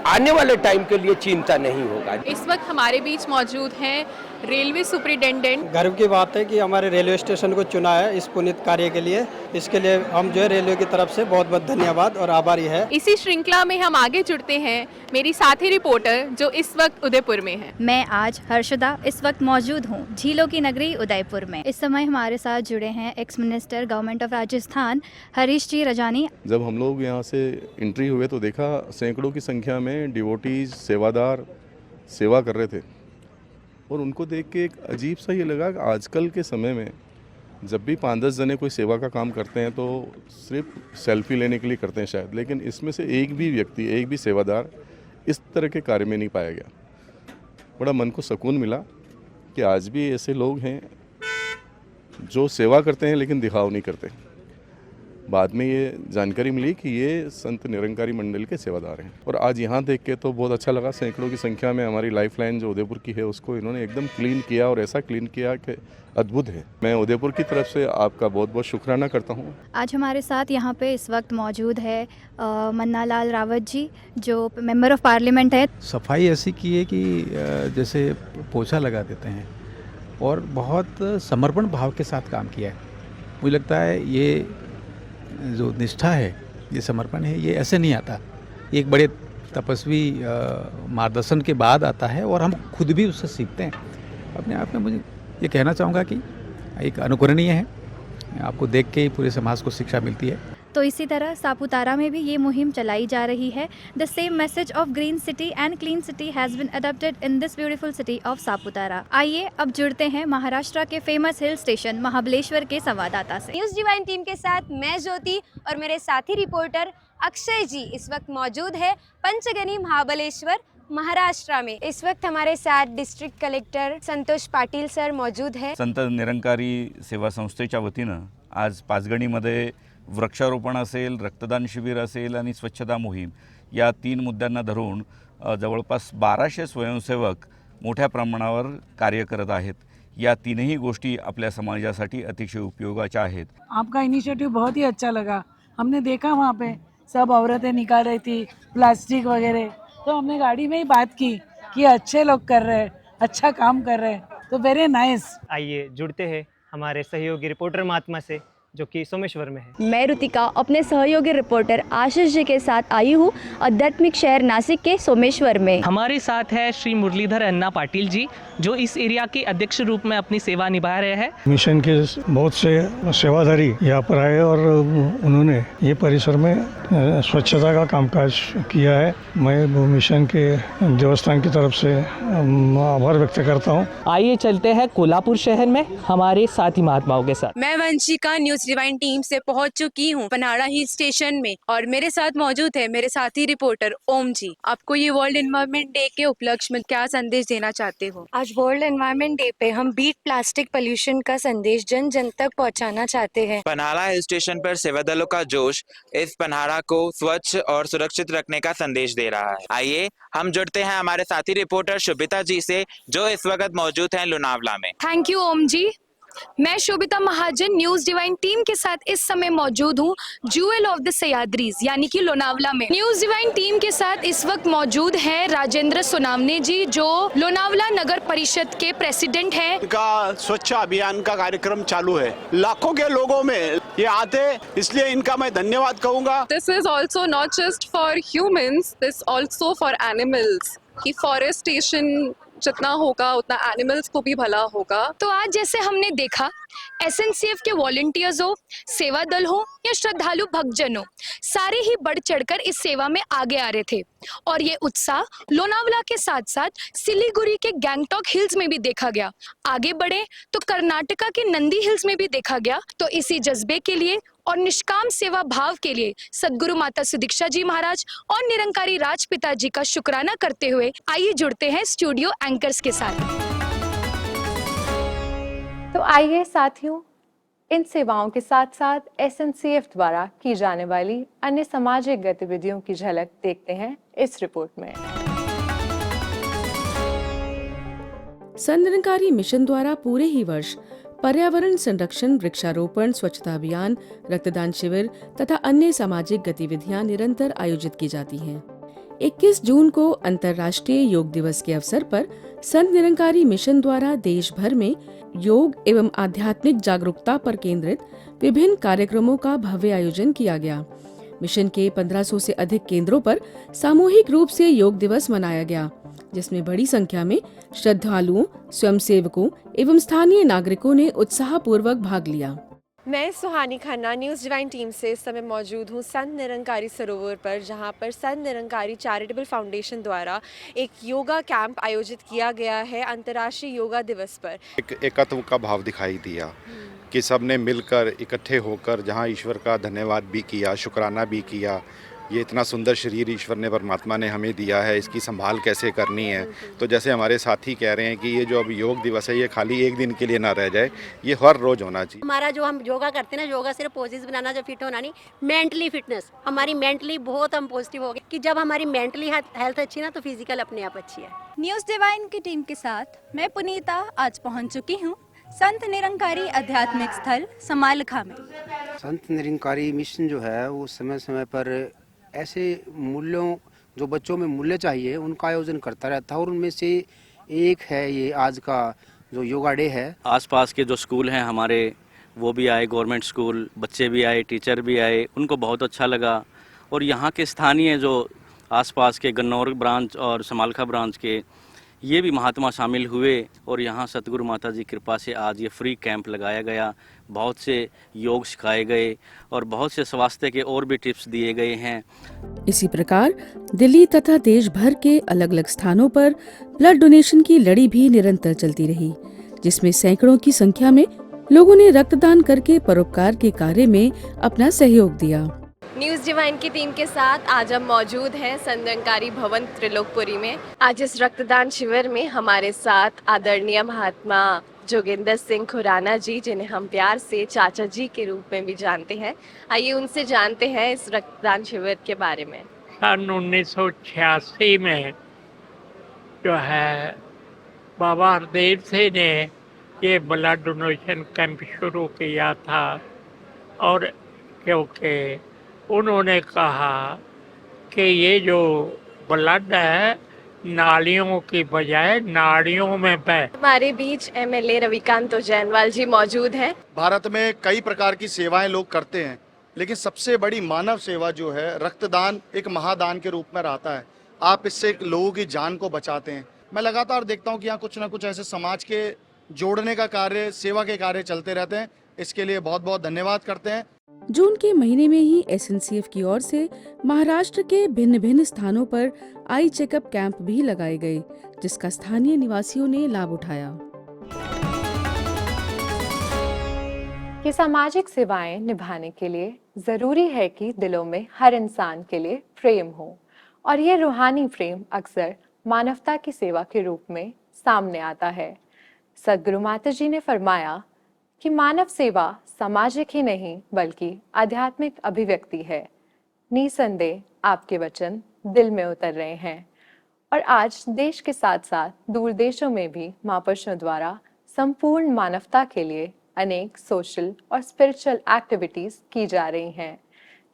आने वाले टाइम के लिए चिंता नहीं होगा। इस वक्त हमारे बीच मौजूद हैं रेलवे सुपरिटेंडेंट। गर्व की बात है कि हमारे रेलवे स्टेशन को चुना है इस पुनीत कार्य के लिए। इसके लिए हम जो है रेलवे की तरफ से बहुत बहुत धन्यवाद और आभारी है। इसी श्रृंखला में हम आगे जुड़ते हैं मेरी साथी रिपोर्टर जो इस वक्त उदयपुर में है। मैं आज हर्षदा इस वक्त मौजूद हूँ झीलों की नगरी उदयपुर में। इस समय हमारे साथ जुड़े हैं ex minister government of Rajasthan Harish ji रजानी। जब हम लोग यहाँ से एंट्री हुए तो देखा सैकड़ों की संख्या में डिवोटीज, सेवादार सेवा कर रहे थे और उनको देख के एक अजीब सा ये लगा कि आजकल के समय में जब भी 5-10 जने कोई सेवा का काम करते हैं तो सिर्फ सेल्फी लेने के लिए करते हैं शायद, लेकिन इसमें से एक भी व्यक्ति, एक भी सेवादार इस तरह के कार्य में नहीं पाया गया। बड़ा मन को सुकून मिला कि आज भी ऐसे लोग हैं जो सेवा करते हैं लेकिन दिखाव नहीं करते। बाद में ये जानकारी मिली कि ये संत निरंकारी मंडल के सेवादार हैं और आज यहाँ देख के तो बहुत अच्छा लगा। सैकड़ों की संख्या में हमारी लाइफलाइन जो उदयपुर की है उसको इन्होंने एकदम क्लीन किया और ऐसा क्लीन किया कि अद्भुत है। मैं उदयपुर की तरफ से आपका बहुत बहुत शुक्राना करता हूँ। आज हमारे साथ यहाँ पे इस वक्त मौजूद है मन्ना लाल रावत जी जो मेंबर ऑफ पार्लियामेंट है। सफाई ऐसी की है कि जैसे पोछा लगा देते हैं और बहुत समर्पण भाव के साथ काम किया है। मुझे लगता है ये जो निष्ठा है, ये समर्पण है, ये ऐसे नहीं आता, एक बड़े तपस्वी मार्गदर्शन के बाद आता है और हम खुद भी उससे सीखते हैं। अपने आप में मुझे ये कहना चाहूँगा कि एक अनुकरणीय है, आपको देख के ही पूरे समाज को शिक्षा मिलती है। तो इसी तरह सापुतारा में भी ये मुहिम चलाई जा रही है। The same message of green city and clean city has been adopted in this beautiful city of Saputara. आइए अब जुड़ते हैं महाराष्ट्र के फेमस हिल स्टेशन महाबलेश्वर के संवाददाता से। न्यूज़ डिवाइन टीम के साथ मैं ज्योति और मेरे साथी रिपोर्टर अक्षय जी इस वक्त मौजूद है पंचगनी महाबलेश्वर महाराष्ट्र में। इस वक्त हमारे साथ district collector Santosh Patil sir मौजूद है। संत निरंकारी सेवा संस्थेच्या वतीनं आज पाचगणीमध्ये वृक्षारोपण असेल, रक्तदान शिबिर असेल आणि स्वच्छता मोहीम या 3 मुद्द्यांना धरून जवळपास 1200 स्वयंसेवक मोठ्या प्रमाणावर कार्य करत आहेत। या तीनही गोष्टी आपल्या समाजासाठी अतिशय उपयोगाच्या आहेत। आपका इनिशिएटिव बहुत ही अच्छा लगा। हमने देखा वहाँ पे सब औरतें निकाल रही थी प्लास्टिक वगैरह, तो हमने गाड़ी में ही बात की कि अच्छे लोग कर रहे हैं, अच्छा काम कर रहे हैं, तो वेरी नाइस। आइए जुड़ते हैं हमारे सहयोगी रिपोर्टर महात्मा से जो कि सोमेश्वर में है। मैं ऋतिका अपने सहयोगी रिपोर्टर आशीष जी के साथ आई हूँ आध्यात्मिक शहर नासिक के सोमेश्वर में। हमारे साथ है श्री मुरलीधर अन्ना पाटिल जी जो इस एरिया के अध्यक्ष रूप में अपनी सेवा निभा रहे हैं। मिशन के बहुत से सेवाधारी यहाँ पर आए और उन्होंने ये परिसर में स्वच्छता का कामकाज किया है। मैं वो मिशन के देवस्थान की तरफ से आभार व्यक्त करता हूँ। आइए चलते हैं कोल्हापुर शहर में हमारे साथी महात्माओं के साथ। मैं वंशिका न्यूज़ डिवाइन टीम से पहुंच चुकी हूं पन्हाड़ा हिल स्टेशन में और मेरे साथ मौजूद है मेरे साथी रिपोर्टर ओम जी। आपको ये वर्ल्ड एनवायरनमेंट डे के उपलक्ष्य में क्या संदेश देना चाहते हो? आज वर्ल्ड एनवायरनमेंट डे पे हम बीट प्लास्टिक पोल्यूशन का संदेश जन जन तक पहुंचाना चाहते हैं। पन्हाड़ा हिल स्टेशन पर सेवादलों का जोश इस पन्हाड़ा को स्वच्छ और सुरक्षित रखने का संदेश दे रहा है। आइए हम जुड़ते हैं हमारे साथी रिपोर्टर शुभिता जी से जो इस वक्त मौजूद हैं लोनावला में। थैंक यू ओम जी। मैं शोभिता महाजन न्यूज़ डिवाइन टीम के साथ इस समय मौजूद हूँ ज्यूएल ऑफ द सह्याद्रीज यानी कि लोनावला में। न्यूज़ डिवाइन टीम के साथ इस वक्त मौजूद हैं राजेंद्र सोनावने जी जो लोनावला नगर परिषद के प्रेसिडेंट हैं। इनका स्वच्छ अभियान का कार्यक्रम चालू है, लाखों के लोगों में ये आते, इसलिए इनका मैं धन्यवाद कहूँगा। This is also not just for humans, this also for animals. कि फॉरेस्टेशन जितना होगा उतना एनिमल्स को भी भला होगा। तो आज जैसे हमने देखा एसएनसीएफ के वॉलंटियर्स हो, सेवा दल हो या श्रद्धालु भक्तजन हो, सारे ही बढ़ चढ़कर इस सेवा में आगे आ रहे थे और ये उत्साह लोनावला के साथ साथ सिलीगुड़ी के गैंगटॉक हिल्स में भी देखा गया। आगे बढ़े तो कर्नाटका के नंदी हिल्स में भी देखा गया। तो इसी जज्बे के लिए और निष्काम सेवा भाव के लिए सद्गुरु माता सुदीक्षा जी महाराज और निरंकारी राजपिता जी का शुक्राना करते हुए आइए जुड़ते हैं स्टूडियो एंकर्स के साथ। तो आइए साथियों, इन सेवाओं के साथ साथ एसएनसीएफ द्वारा की जाने वाली अन्य सामाजिक गतिविधियों की झलक देखते हैं इस रिपोर्ट में। संत निरंकारी मिशन द्वारा पूरे ही वर्ष पर्यावरण संरक्षण, वृक्षारोपण, स्वच्छता अभियान, रक्तदान शिविर तथा अन्य सामाजिक गतिविधियां निरंतर आयोजित की जाती हैं। 21 जून को अंतर्राष्ट्रीय योग दिवस के अवसर पर संत निरंकारी मिशन द्वारा देश भर में योग एवं आध्यात्मिक जागरूकता पर केंद्रित विभिन्न कार्यक्रमों का भव्य आयोजन किया गया। मिशन के 1500 से अधिक केंद्रों पर सामूहिक रूप से योग दिवस मनाया गया, जिसमें बड़ी संख्या में श्रद्धालुओं, स्वयंसेवकों एवं स्थानीय नागरिकों ने उत्साहपूर्वक भाग लिया। मैं सुहानी खन्ना न्यूज़ डिवाइन टीम से इस समय मौजूद हूँ संत निरंकारी सरोवर पर, जहाँ पर संत निरंकारी चैरिटेबल फाउंडेशन द्वारा एक योगा कैंप आयोजित किया गया है अंतर्राष्ट्रीय योगा दिवस पर। एक एकत्व का भाव दिखाई दिया कि सबने मिलकर इकट्ठे होकर जहाँ ईश्वर का धन्यवाद भी किया, शुक्राना भी किया। ये इतना सुंदर शरीर ईश्वर ने, परमात्मा ने हमें दिया है, इसकी संभाल कैसे करनी है। तो जैसे हमारे साथी कह रहे हैं कि ये जो अब योग दिवस है ये खाली एक दिन के लिए ना रह जाए, ये हर रोज़ होना चाहिए। हमारा जो हम योगा करते हैं ना, योगा सिर्फ पोजेस बनाना, जो फिट होना नहीं, मेंटली फिटनेस, हमारी मेंटली बहुत हम पॉजिटिव हो गए कि जब हमारी मेंटली हेल्थ अच्छी ना तो फिजिकल अपने आप अच्छी है। न्यूज़ डिवाइन की टीम के साथ मैं पुनीता आज पहुंच चुकी हूं संत निरंकारी आध्यात्मिक स्थल समालखा में। संत निरंकारी मिशन जो है वो समय समय पर ऐसे मूल्यों, जो बच्चों में मूल्य चाहिए, उनका आयोजन करता रहता है और उनमें से एक है ये आज का जो योगा डे है। आसपास के जो स्कूल हैं हमारे, वो भी आए, गवर्नमेंट स्कूल, बच्चे भी आए, टीचर भी आए, उनको बहुत अच्छा लगा। और यहाँ के स्थानीय जो आसपास के गन्नौर ब्रांच और समालखा ब्रांच के ये भी महात्मा शामिल हुए और यहाँ सतगुरु माता जी कृपा से आज ये फ्री कैंप लगाया गया। बहुत से योग सिखाए गए और बहुत से स्वास्थ्य के और भी टिप्स दिए गए हैं। इसी प्रकार दिल्ली तथा देश भर के अलग अलग स्थानों पर ब्लड डोनेशन की लड़ी भी निरंतर चलती रही, जिसमें सैकड़ों की संख्या में लोगों ने रक्तदान करके परोपकार के कार्य में अपना सहयोग दिया। न्यूज़ डिवाइन की टीम के साथ आज हम मौजूद हैं संत निरंकारी भवन त्रिलोकपुरी में। आज इस रक्तदान शिविर में हमारे साथ आदरणीय महात्मा जोगिंदर सिंह खुराना जी, जिन्हें हम प्यार से चाचा जी के रूप में भी जानते हैं। आइए उनसे जानते हैं इस रक्तदान शिविर के बारे में। सन 1986 में जो है बाबा हरदेव सिंह ने ये ब्लड डोनेशन कैंप शुरू किया था, और क्योंकि उन्होंने कहा कि ये जो ब्लड है नालियों की बजाय नाड़ियों में बहे। हमारे बीच एमएलए रविकांत जैनवाल जी मौजूद हैं। भारत में कई प्रकार की सेवाएं लोग करते हैं, लेकिन सबसे बड़ी मानव सेवा जो है रक्तदान एक महादान के रूप में रहता है। आप इससे लोगों की जान को बचाते हैं। मैं लगातार देखता हूं कि यहाँ कुछ ना कुछ ऐसे समाज के जोड़ने का कार्य, सेवा के कार्य चलते रहते हैं। इसके लिए बहुत बहुत धन्यवाद करते हैं। जून के महीने में ही एसएनसीएफ की ओर से महाराष्ट्र के भिन्न भिन्न स्थानों पर आई चेकअप कैंप भी लगाए गए, जिसका स्थानीय निवासियों ने लाभ उठाया। कि सामाजिक सेवाएं निभाने के लिए जरूरी है कि दिलों में हर इंसान के लिए प्रेम हो, और ये रूहानी प्रेम अक्सर मानवता की सेवा के रूप में सामने आता है। सद्गुरु माता जी ने फरमाया कि मानव सेवा सामाजिक ही नहीं बल्कि आध्यात्मिक अभिव्यक्ति है। निसंदेह आपके वचन दिल में उतर रहे हैं, और आज देश के साथ साथ दूर देशों में भी महापुरुषों द्वारा संपूर्ण मानवता के लिए अनेक सोशल और स्पिरिचुअल एक्टिविटीज की जा रही हैं।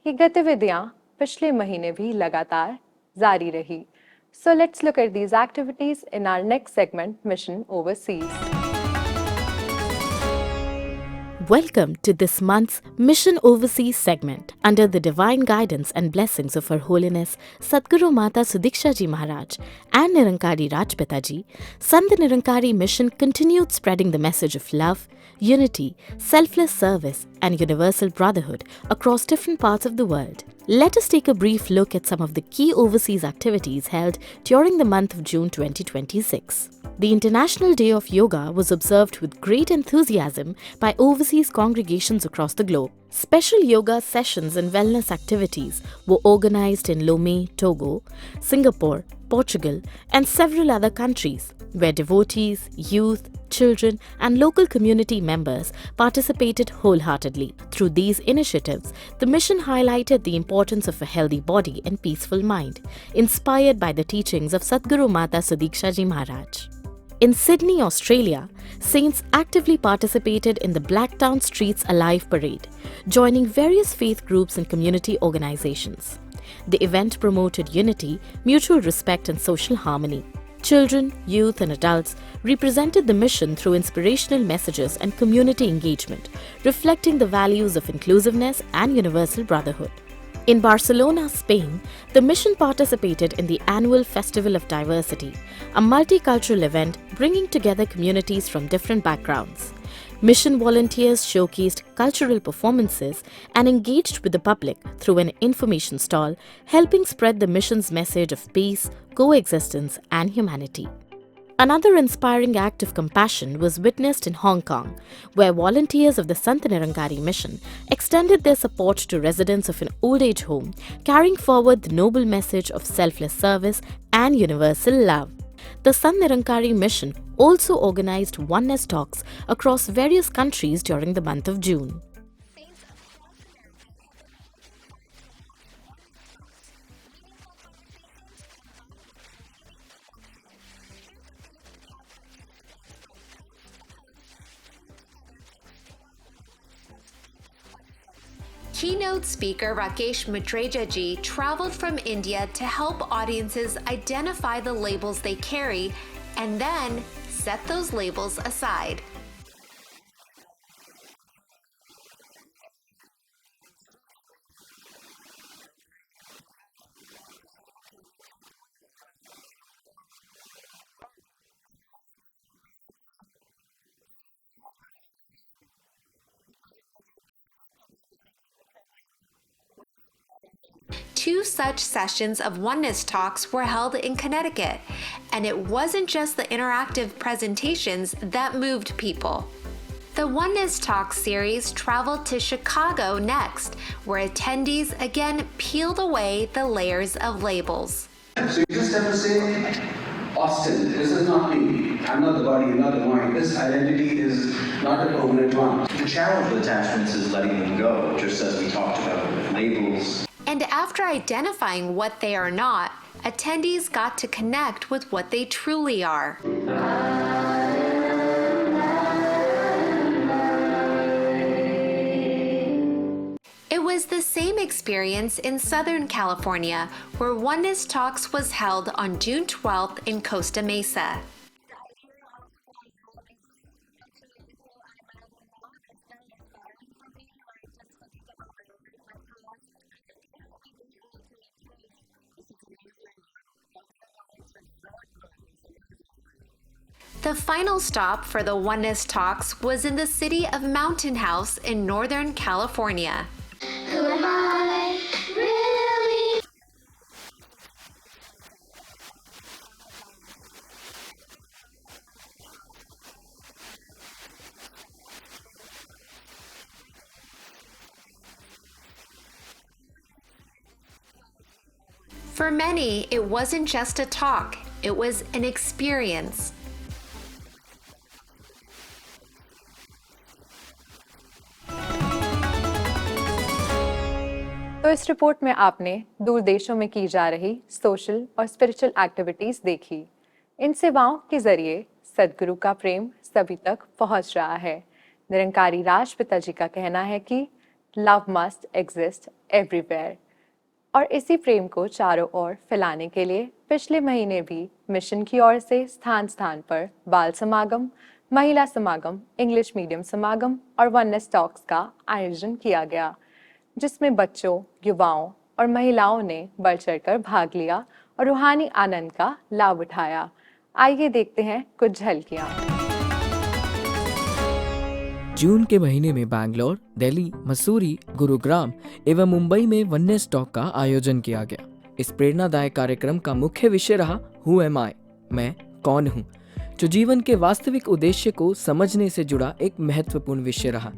ये गतिविधियां पिछले महीने भी लगातार जारी रही। So let's look at these activities in our next segment, Mission Overseas. Welcome to this month's Mission Overseas segment under the divine guidance and blessings of Her Holiness Sadguru Mata Sudiksha Ji Maharaj and Nirankari Rajpita Ji. Sant Nirankari Mission continued spreading the message of love, unity, selfless service and universal brotherhood across different parts of the world. Let us take a brief look at some of the key overseas activities held during the month of June 2026. The International Day of Yoga was observed with great enthusiasm by overseas congregations across the globe. Special yoga sessions and wellness activities were organized in Lomé, Togo, Singapore, Portugal, and several other countries, where devotees, youth, children, and local community members participated wholeheartedly. Through these initiatives, the mission highlighted the importance of a healthy body and peaceful mind, inspired by the teachings of Sadguru Mata Sudiksha Ji Maharaj. In Sydney, Australia, saints actively participated in the Blacktown Streets Alive parade, joining various faith groups and community organizations. The event promoted unity, mutual respect, and social harmony. Children, youth, and adults represented the mission through inspirational messages and community engagement, reflecting the values of inclusiveness and universal brotherhood. In Barcelona, Spain, the mission participated in the annual Festival of Diversity, a multicultural event bringing together communities from different backgrounds. Mission volunteers showcased cultural performances and engaged with the public through an information stall, helping spread the mission's message of peace, coexistence, and humanity. Another inspiring act of compassion was witnessed in Hong Kong, where volunteers of the Sant Nirankari Mission extended their support to residents of an old age home, carrying forward the noble message of selfless service and universal love. The Sant Nirankari Mission also organized oneness talks across various countries during the month of June. Keynote speaker Rakesh Matreja ji traveled from India to help audiences identify the labels they carry and then set those labels aside. 2 such sessions of Oneness Talks were held in Connecticut, and it wasn't just the interactive presentations that moved people. The Oneness Talks series traveled to Chicago next, where attendees again peeled away the layers of labels. So you just have to say, Austin, this is not me. I'm not the body, you're not the mind. This identity is not a permanent one. The challenge with attachments is letting them go, just as we talked about with labels. And after identifying what they are not, attendees got to connect with what they truly are. It was the same experience in Southern California, where Oneness Talks was held on June 12th in Costa Mesa. The final stop for the Oneness Talks was in the city of Mountain House in Northern California. Who am I really? For many, it wasn't just a talk, it was an experience. तो इस report में आपने दूर देशों में की जा रही सोशल और स्पिरिचुअल एक्टिविटीज देखी। इन सेवाओं के जरिए सदगुरु का प्रेम सभी तक पहुंच रहा है। निरंकारी राजपिता जी का कहना है कि लव मस्ट एग्जिस्ट एवरीवेयर, और इसी प्रेम को चारों ओर फैलाने के लिए पिछले महीने भी मिशन की ओर से स्थान स्थान पर बाल समागम, महिला समागम, इंग्लिश मीडियम समागम और वननेस टॉक्स का आयोजन किया गया, जिसमें बच्चों, युवाओं और महिलाओं ने बढ़ चढ़कर भाग लिया और रूहानी आनंद का लाभ उठाया। आइए देखते हैं कुछ झलकियां। जून के महीने में बैंगलोर, दिल्ली, मसूरी, गुरुग्राम एवं मुंबई में वननेस टॉक का आयोजन किया गया। इस प्रेरणादायक कार्यक्रम का मुख्य विषय रहा हु एम आई, मैं कौन हूँ, जो जीवन के वास्तविक उद्देश्य को समझने से जुड़ा एक महत्वपूर्ण विषय रहा।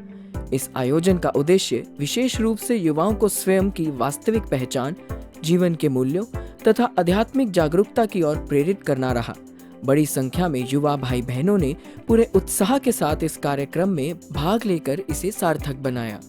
इस आयोजन का उद्देश्य विशेष रूप से युवाओं को स्वयं की वास्तविक पहचान, जीवन के मूल्यों तथा आध्यात्मिक जागरूकता की ओर प्रेरित करना रहा। बड़ी संख्या में युवा भाई बहनों ने पूरे उत्साह के साथ इस कार्यक्रम में भाग लेकर इसे सार्थक बनाया।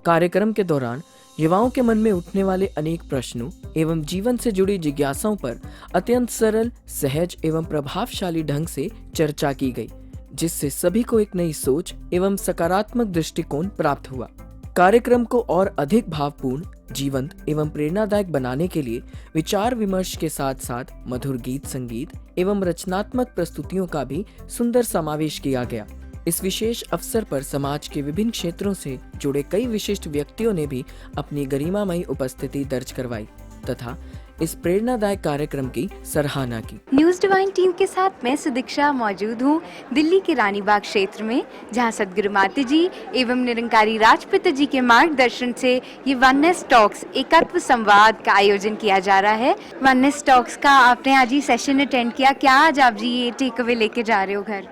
कार्यक्रम के दौरान युवाओं के मन में उठने वाले अनेक प्रश्नों एवं जीवन से जुड़ी जिज्ञासाओं पर अत्यंत सरल, सहज एवं प्रभावशाली ढंग से चर्चा की गई, जिससे सभी को एक नई सोच एवं सकारात्मक दृष्टिकोण प्राप्त हुआ। कार्यक्रम को और अधिक भावपूर्ण, जीवंत एवं प्रेरणादायक बनाने के लिए विचार विमर्श के साथ साथ मधुर गीत संगीत एवं रचनात्मक प्रस्तुतियों का भी सुंदर समावेश किया गया। इस विशेष अवसर पर समाज के विभिन्न क्षेत्रों से जुड़े कई विशिष्ट व्यक्तियों ने भी अपनी गरिमामयी उपस्थिति दर्ज करवाई तथा इस प्रेरणादायक कार्यक्रम की सराहना की। न्यूज़ डिवाइन टीम के साथ मैं सुदीक्षा मौजूद हूँ दिल्ली के रानीबाग क्षेत्र में, जहाँ सदगुरु माता जी एवं निरंकारी राजपिता जी के मार्गदर्शन से ये वननेस टॉक्स एकत्व संवाद का आयोजन किया जा रहा है। वननेस टॉक्स का आपने आज ही सेशन अटेंड किया, क्या आज आप जी ये टेक अवे लेके जा रहे हो घर?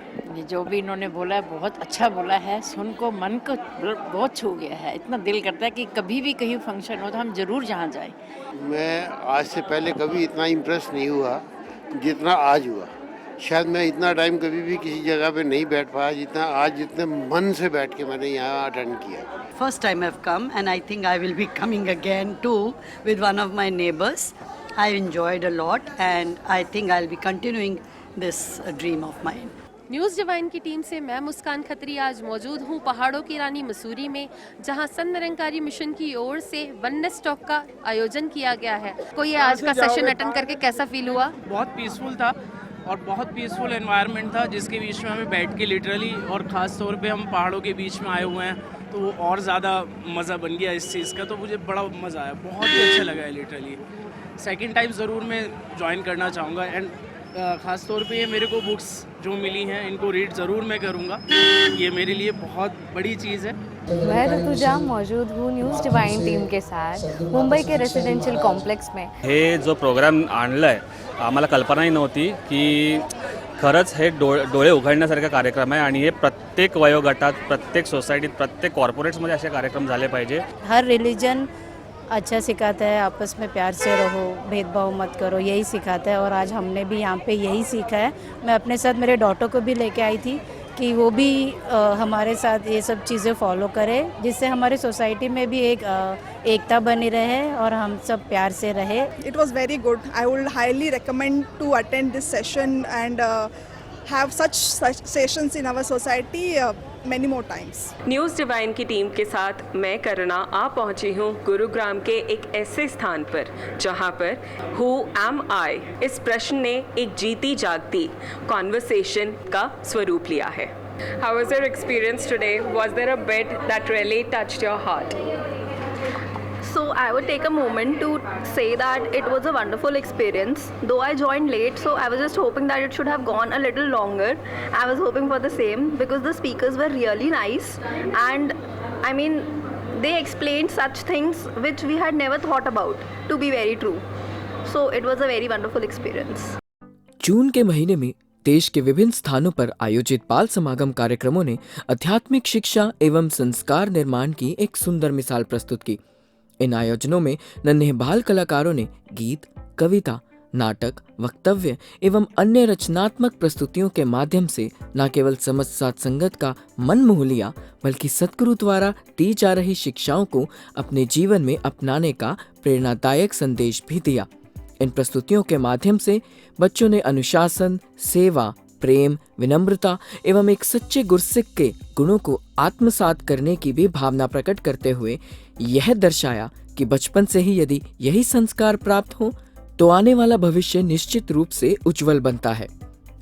जो भी इन्होंने बोला है बहुत अच्छा बोला है, सुन को मन को बहुत छू गया है। इतना दिल करता है कि कभी भी कहीं फंक्शन हो तो हम जरूर जहाँ जाएं। मैं आज से पहले कभी इतना इम्प्रेस नहीं हुआ जितना आज हुआ। शायद मैं इतना टाइम कभी भी किसी जगह पे नहीं बैठ पाया जितना आज, जितने मन से बैठ के मैंने यहाँ अटेंड किया। First time I've come and I think I will be coming again too with one of my neighbors. I enjoyed a lot and I think I'll be continuing this dream of mine. News divine की team से मैं मुस्कान खत्री आज मौजूद हूँ पहाड़ों की रानी मसूरी में, जहाँ संत निरंकारी मिशन की ओर से वननेस टॉक का आयोजन किया गया है। कोई आज का सेशन अटेंड करके कैसा फील हुआ? बहुत पीसफुल था और बहुत पीसफुल एनवायरनमेंट था, जिसके बीच में हमें बैठ के लिटरली और ख़ास तौर पे हम पहाड़ों के बीच में आए हुए हैं तो वो और ज़्यादा मज़ा बन गया इस चीज़ का। तो मुझे बड़ा मज़ा आया, बहुत ही अच्छा लगा है लिटरली। सेकेंड टाइम ज़रूर मैं ज्वाइन करना चाहूँगा एंड ख़ास तौर पे ये मेरे को बुक्स जो मिली हैं इनको रीड ज़रूर मैं करूँगा। ये मेरे लिए बहुत बड़ी चीज़ है मैं ऋतुजा मौजूद हूँ न्यूज़ डिवाइन टीम के साथ मुंबई के रेसिडेंशियल कॉम्प्लेक्स में। हे जो प्रोग्राम आणलाय आम्हाला कल्पनाही नव्हती की खरंच हे डोळे उघडण्यासारखा कार्यक्रम आहे आणि हे प्रत्येक वयोगटात, प्रत्येक सोसायटीत, प्रत्येक कॉर्पोरेट्समध्ये असे कार्यक्रम झाले पाहिजे। हर रिलीजन अच्छा सिखाता है, आपस में प्यार से रहो, भेदभाव मत करो, यही सिखाता है। और आज हमने भी यहाँ पे यही सीखा है। मैं अपने साथ मेरे डॉटर को भी लेके आई थी कि वो भी हमारे साथ ये सब चीज़ें फॉलो करे, जिससे हमारी सोसाइटी में भी एक एकता बनी रहे और हम सब प्यार से रहे। It was very good. I would highly recommend to attend this session and have such sessions in our society many more times. News divine की टीम के साथ मैं करुणा आ पहुंची हूं गुरुग्राम के एक ऐसे स्थान पर जहां पर Who am I इस प्रश्न ने एक जीती जागती कॉन्वर्सेशन का स्वरूप लिया है। How was your experience today? Was there a bit that really touched your heart? So I would take a moment to say that it was a wonderful experience. Though I joined late, so I was just hoping that it should have gone a little longer. I was hoping for the same because the speakers were really nice, and I mean they explained such things which we had never thought about to be very true. So it was a very wonderful experience. जून के महीने में देश के विभिन्न स्थानों पर आयोजित बाल समागम कार्यक्रमों ने आध्यात्मिक शिक्षा एवं संस्कार निर्माण की एक सुंदर मिसाल प्रस्तुत की। इन आयोजनों में नन्हे बाल कलाकारों ने गीत, कविता, नाटक, वक्तव्य एवं अन्य रचनात्मक प्रस्तुतियों के माध्यम से न केवल समस्त साथ संगत का मन मोह लिया, बल्कि सद्गुरु द्वारा दी जा रही शिक्षाओं को अपने जीवन में अपनाने का प्रेरणादायक संदेश भी दिया। इन प्रस्तुतियों के माध्यम से बच्चों ने अनुशासन, सेवा, प्रेम, विनम्रता एवं एक सच्चे गुरसिक के गुणों को आत्मसात करने की भी भावना प्रकट करते हुए यह दर्शाया कि बचपन से ही यदि यही संस्कार प्राप्त हो तो आने वाला भविष्य निश्चित रूप से उज्जवल बनता है।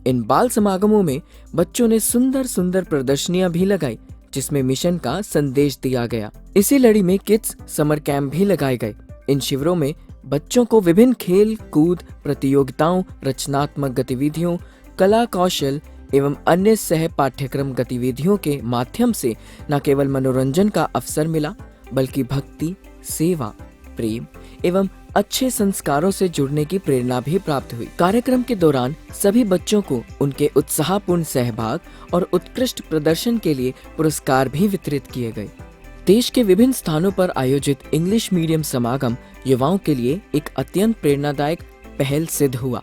इन बाल समागमों में बच्चों ने सुंदर सुंदर प्रदर्शनियां भी लगाई, जिसमें मिशन का संदेश दिया गया। इसी लड़ी में किड्स समर कैंप भी लगाए गए। इन शिविरों में बच्चों को विभिन्न खेल कूद प्रतियोगिताओं, रचनात्मक गतिविधियों, कला कौशल एवं अन्य सह पाठ्यक्रम गतिविधियों के माध्यम से न केवल मनोरंजन का अवसर मिला, बल्कि भक्ति, सेवा, प्रेम एवं अच्छे संस्कारों से जुड़ने की प्रेरणा भी प्राप्त हुई। कार्यक्रम के दौरान सभी बच्चों को उनके उत्साहपूर्ण सहभाग और उत्कृष्ट प्रदर्शन के लिए पुरस्कार भी वितरित किए गए। देश के विभिन्न स्थानों पर आयोजित इंग्लिश मीडियम समागम युवाओं के लिए एक अत्यंत प्रेरणादायक पहल सिद्ध हुआ।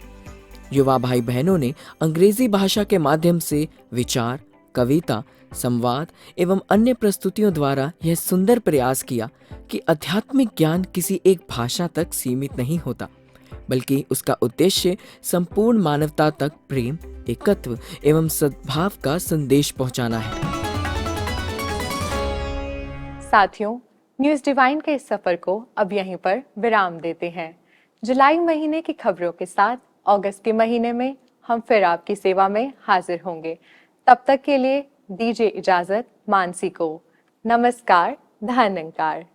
युवा भाई बहनों ने अंग्रेजी भाषा के माध्यम से विचार, कविता, संवाद एवं अन्य प्रस्तुतियों द्वारा यह सुंदर प्रयास किया कि आध्यात्मिक ज्ञान किसी एक भाषा तक सीमित नहीं होता, बल्कि उसका उद्देश्य संपूर्ण मानवता तक प्रेम, एकत्व एवं सद्भाव का संदेश पहुंचाना है। साथियों, न्यूज़ डिवाइन के इस सफर को अब यहीं पर विराम देते हैं। जुलाई महीने की खबरों के साथ अगस्त के महीने में हम फिर आपकी सेवा में हाजिर होंगे। तब तक के लिए दीजिए इजाजत मानसी को। नमस्कार, धन्यवाद।